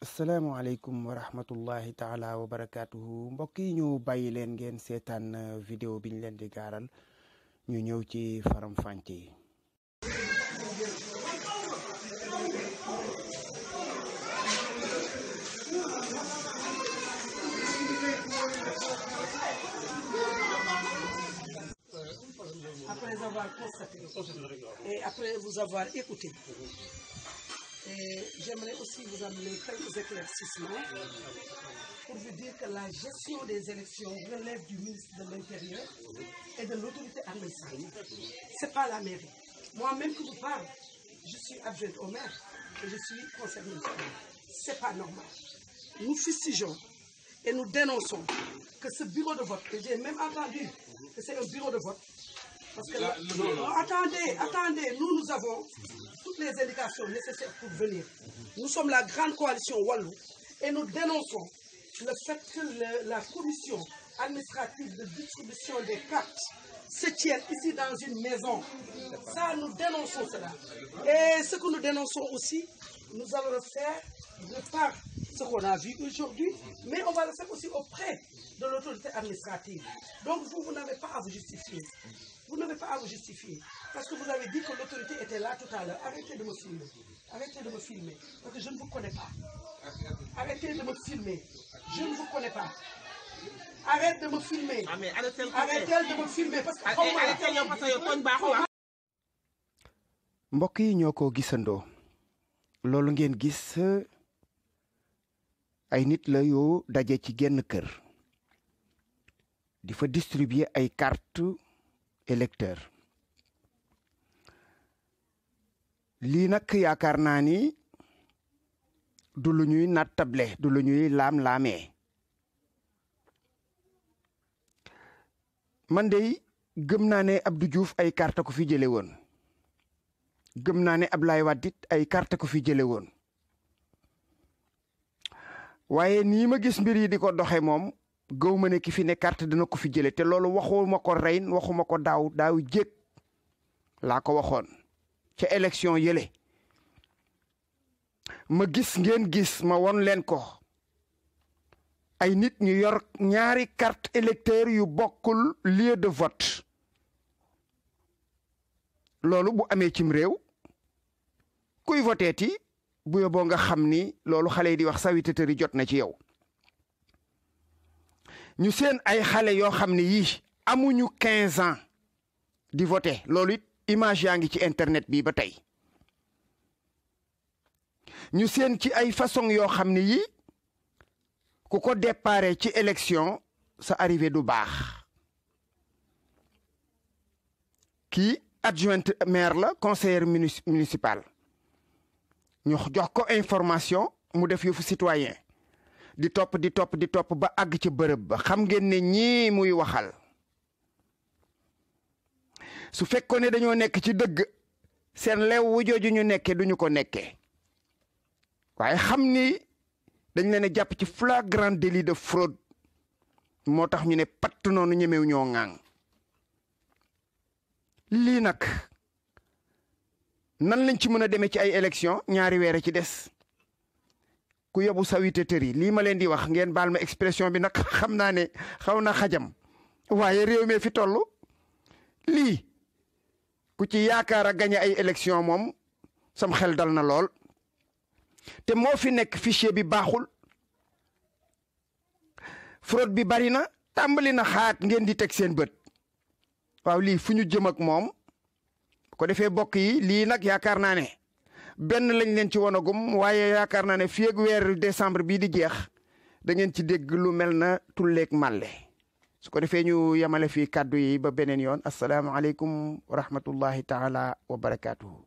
asalaamaaleykum wa rahmatullahi taala wa barakaatuhu mbokk yi ñu bàyyi leen ngeen seetaan vidéo bi ñu leen di gaaral ñu ñëw ci faram-fàcce yi. Après avoir constaté et après vous avoir écouté, j'aimerais aussi vous amener quelques éclaircissements pour vous dire que la gestion des élections relève du ministre de l'Intérieur et de l'autorité administrative. Ce n'est pas la mairie. Moi-même que vous parle, je suis adjointe au maire et je suis conseiller municipal. Ce n'est pas normal. Nous fustigeons et nous dénonçons que ce bureau de vote, que j'ai même entendu que c'est un bureau de vote, parce que là, attendez, nous avons toutes les indications nécessaires pour venir. Nous sommes la grande coalition Wallou et nous dénonçons le fait que la commission administrative de distribution des cartes se tienne ici dans une maison. Ça, nous dénonçons cela. Et ce que nous dénonçons aussi, nous allons le faire de par ce qu'on a vu aujourd'hui, mais on va le faire aussi auprès de l'autorité administrative. Donc vous n'avez pas à vous justifier. Vous n'avez pas à vous justifier. Parce que vous avez dit que l'autorité était là tout à l'heure. Arrêtez de me filmer. Arrêtez de me filmer. Parce que je ne vous connais pas. Arrêtez de me filmer. Je ne vous connais pas. Arrête de me filmer. Arrêtez de me filmer. Parce que mbokk yi ñoo ko gisandoo loolu ngeen gis ay nit la yoo daje ci genn kër di fa distribuer ay carte électeur lii nag yaakaar naa ni du lu ñuy nattable du lu ñuy laam-laamee man de gëm naa ne Abdou Diouf ay carte ko fi jële woon gëm naa ne Ablaye Wade ay carte ko fi jële woon waaye nii ma gis mbir yi di ko doxe moom gëw ma ne ki fi ne carte dina ko fi jële te loolu waxuma ko reyn waxuma ko daaw jéeg laa ko waxoon ca élection yële ma gis ngeen gis ma won leen ko ay nit ñu yor ñaari carte électeur yu bokkul lieu de vote loolu bu amee cim réew kuy voteeti bu yóbboo nga xam ni loolu xale yi di wax sawitatëri jot na ci yow ñu seen ay xale yoo xam ne yii amuñu 15 ans di voter loolu it image yaa ngi ci internet bi ba tey ñu seen ci ay façon yoo xam ne yii ku ko déparé ci élection sa arrivée du baax kii adjointe maire la conseiller municipal ñu jox ko information mu def yëfu citoyen di topp ba àgg ci bërëb ba xam ngeen ne ñii muy waxal su fekkoon ne dañoo nekk ci dëgg seen leew wu jooju ñu nekkee duñu ko nekkee waaye xam ni dañ leen a jàpp ci flagrant délit de fraude moo tax ñu ne patt noonu ñemew ñoo ŋaang lii nag nan lañ ci mën a demee ci ay élection ñaari weer ci des ku yóbbu sawite tëri lii ma leen di wax ngeen baal ma expression bi nag xam naa ne xaw na xajam waaye réew mi fi toll lii ku ci yaakaar a gañe ay élection moom sam xel dal na lool te moo fi nekk fichier bi baaxul fraude bi bari na tàmbali na xaat ngeen di teg seen bët waaw lii fu ñu jëm ak moom ko defee bokk yi lii nag yaakaar naa ne benn lañ leen ci wonagum waaye yaakaar naa ne fii ak weer décembre bii di jeex da ngeen ci dégg lu mel na tulleeg màlle su ko defee ñu yemale fii kàddu yi ba beneen yoon asalaamaaleykum wa rahmatullahi taala wa barakaatuhu